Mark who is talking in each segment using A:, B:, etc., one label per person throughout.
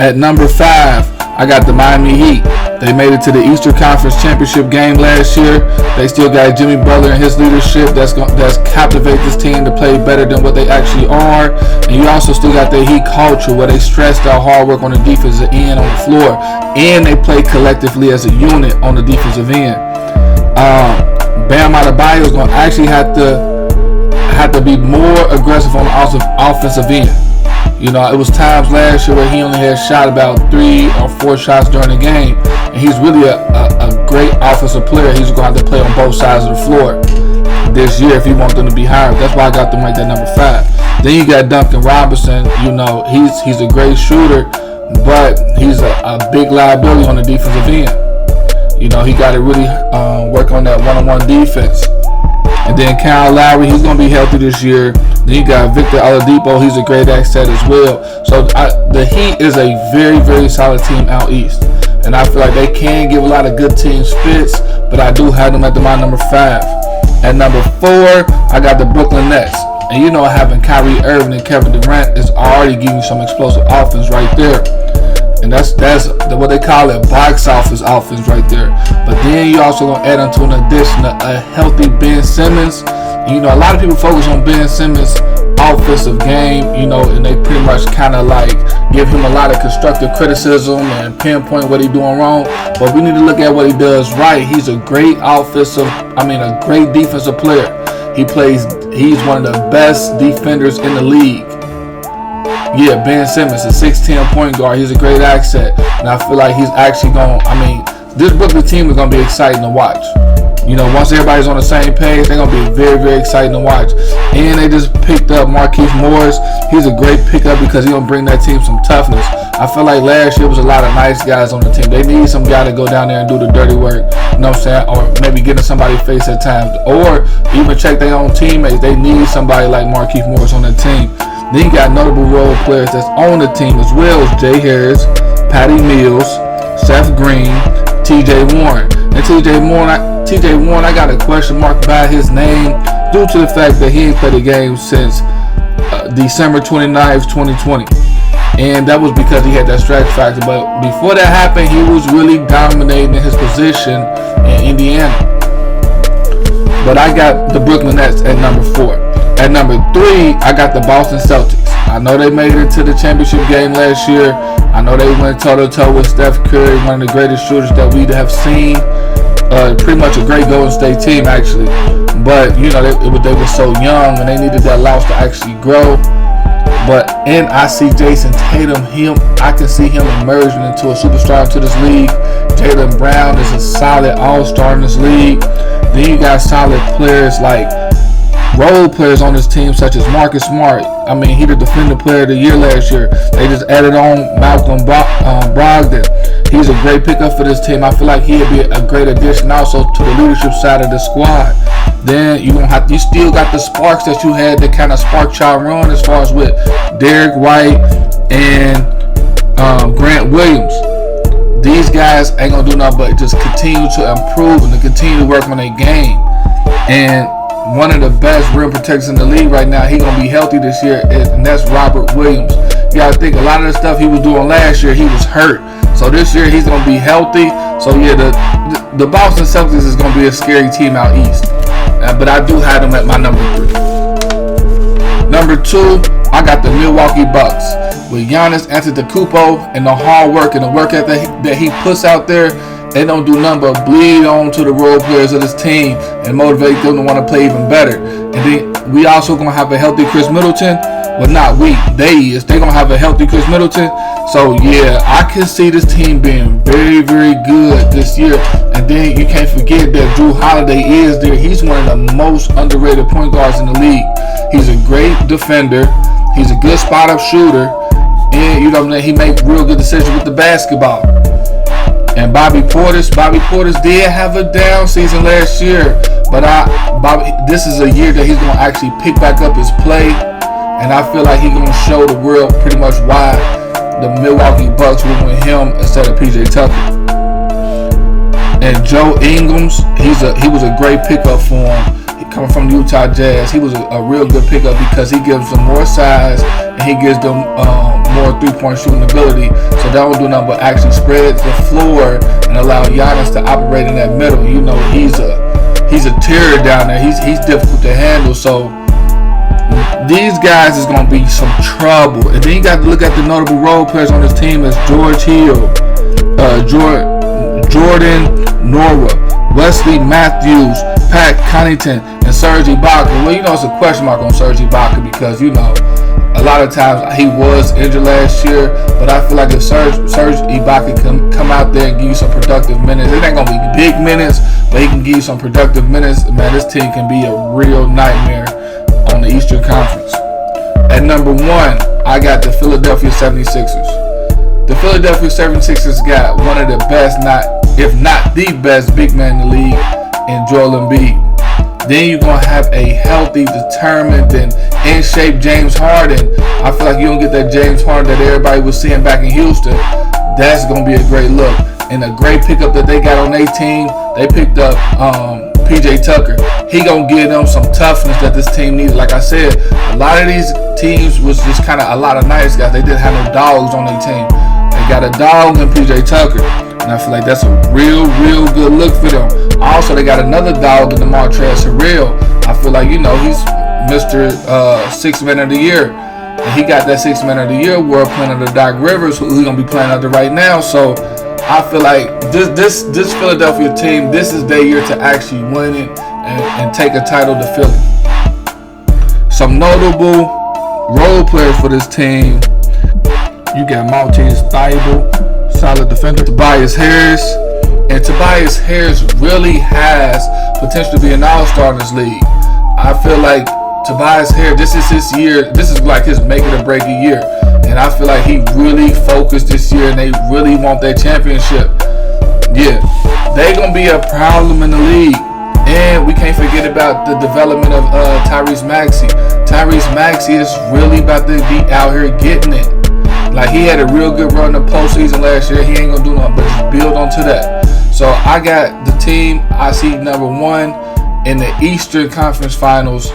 A: At number 5, I got the Miami Heat. They made it to the Eastern Conference Championship game last year. They still got Jimmy Butler and his leadership that's captivate this team to play better than what they actually are. And you also still got the Heat culture where they stress their hard work on the defensive end on the floor, and they play collectively as a unit on the defensive end. Bam Adebayo is going to actually have to be more aggressive on the offensive end. You know, it was times last year where he only had shot about 3 or 4 shots during the game, and he's really a great offensive player. He's going to have to play on both sides of the floor this year if he wants them to be higher. That's why I got them right there number 5. Then you got Duncan Robinson. You know, he's a great shooter, but he's a big liability on the defensive end. You know, he got to really work on that one-on-one defense. And then Kyle Lowry, he's going to be healthy this year. Then you got Victor Oladipo, he's a great asset as well. So the Heat is a very, very solid team out east. And I feel like they can give a lot of good teams fits, but I do have them at my number 5. At number 4, I got the Brooklyn Nets. And you know, having Kyrie Irving and Kevin Durant is already giving you some explosive offense right there. And that's what they call it, box office offense right there. But then you also going to add onto an addition a healthy Ben Simmons. And, you know, a lot of people focus on Ben Simmons' offensive game, you know, and they pretty much kind of like give him a lot of constructive criticism and pinpoint what he's doing wrong. But we need to look at what he does right. He's a great a great defensive player. He's one of the best defenders in the league. Yeah, Ben Simmons, a 6'10" point guard. He's a great asset. And I feel like he's actually this Brooklyn team is going to be exciting to watch. You know, once everybody's on the same page, they're going to be very, very exciting to watch. And they just picked up Markieff Morris. He's a great pickup because he's going to bring that team some toughness. I feel like last year was a lot of nice guys on the team. They need some guy to go down there and do the dirty work. You know what I'm saying? Or maybe get in somebody's face at times. Or even check their own teammates. They need somebody like Markieff Morris on the team. Then you got notable role players that's on the team as well as Jay Harris, Patty Mills, Seth Green, TJ Warren. And TJ Warren, I got a question mark by his name due to the fact that he ain't played a game since December 29th, 2020. And that was because he had that stretch factor. But before that happened, he was really dominating in his position in Indiana. But I got the Brooklyn Nets at number 4. At number 3, I got the Boston Celtics. I know they made it to the championship game last year. I know they went toe-to-toe with Steph Curry, one of the greatest shooters that we have seen. Pretty much a great Golden State team, actually. But, you know, they were so young and they needed that loss to actually grow. And I see Jason Tatum, I can see him emerging into a superstar into this league. Jaylen Brown is a solid all-star in this league. Then you got solid players like role players on this team such as Marcus Smart. I mean, he the defender player of the year last year. They just added on Malcolm Brogdon. He's a great pickup for this team. I feel like he'd be a great addition also to the leadership side of the squad. Then you still got the sparks that you had that kind of spark y'all run as far as with Derek White and Grant Williams. These guys ain't gonna do nothing but just continue to improve and to continue to work on their game. And one of the best rim protectors in the league right now, he's going to be healthy this year, and that's Robert Williams. You got to think, a lot of the stuff he was doing last year, he was hurt. So this year, he's going to be healthy. So yeah, the Boston Celtics is going to be a scary team out east. But I do have them at my number 3. Number 2, I got the Milwaukee Bucks. With Giannis Antetokounmpo and the hard work and the work ethic that he puts out there, they don't do nothing but bleed on to the role players of this team and motivate them to want to play even better. And then we also going to have a healthy Chris Middleton. Well, not we. They're going to have a healthy Chris Middleton. So, yeah, I can see this team being very, very good this year. And then you can't forget that Drew Holiday is there. He's one of the most underrated point guards in the league. He's a great defender. He's a good spot-up shooter. And, you know what I'm saying, he makes real good decisions with the basketball. And Bobby Portis did have a down season last year, but this is a year that he's going to actually pick back up his play, and I feel like he's going to show the world pretty much why the Milwaukee Bucks went with him instead of PJ Tucker. And Joe Ingles, he was a great pickup for him. He coming from the Utah Jazz, he was a real good pickup because he gives them more size and he gives them more three-point shooting ability. So they don't do nothing but actually spread the floor and allow Giannis to operate in that middle. You know, he's a terror down there. He's difficult to handle. So these guys is gonna be some trouble. And then you got to look at the notable role players on this team as George Hill, Jordan Nwora, Wesley Matthews, Pat Connaughton, and Serge Ibaka. Well, you know, it's a question mark on Serge Ibaka because, you know, a lot of times he was injured last year, but I feel like if Serge Ibaka can come out there and give you some productive minutes, it ain't gonna be big minutes, but he can give you some productive minutes. Man, this team can be a real nightmare on the Eastern Conference. At number 1, I got the Philadelphia 76ers. The Philadelphia 76ers got one of the best, if not the best, big man in the league in Joel Embiid. Then you're going to have a healthy, determined, and in shape James Harden. I feel like you don't get that James Harden that everybody was seeing back in Houston. That's going to be a great look. And a great pickup that they got on their team, they picked up PJ Tucker. He going to give them some toughness that this team needed. Like I said, a lot of these teams was just kind of a lot of nice guys. They didn't have no dogs on their team. They got a dog in PJ Tucker. And I feel like that's a real good look for them. Also, they got another dog in the Montrezl Harrell. I feel like, you know, he's Mr. Sixth Man of the Year. And he got that Sixth Man of the Year award playing under Doc Rivers, who he's going to be playing under right now. So I feel like this Philadelphia team, this is their year to actually win it and take a title to Philly. Some notable role players for this team. You got Maltese Thybulle, solid defender. Tobias Harris. And Tobias Harris really has potential to be an all-star in this league. I feel like Tobias Harris, this is his year. This is like his make it or break it year. And I feel like he really focused this year and they really want that championship. Yeah, they're going to be a problem in the league. And we can't forget about the development of Tyrese Maxey. Tyrese Maxey is really about to be out here getting it. Like, he had a real good run in the postseason last year. He ain't going to do nothing but just build onto that. So I got the team I see number 1 in the Eastern Conference Finals.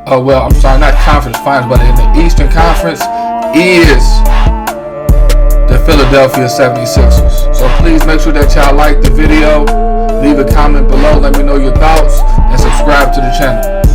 A: Well, I'm sorry, not Conference Finals, but in the Eastern Conference is the Philadelphia 76ers. So please make sure that y'all like the video, leave a comment below, let me know your thoughts, and subscribe to the channel.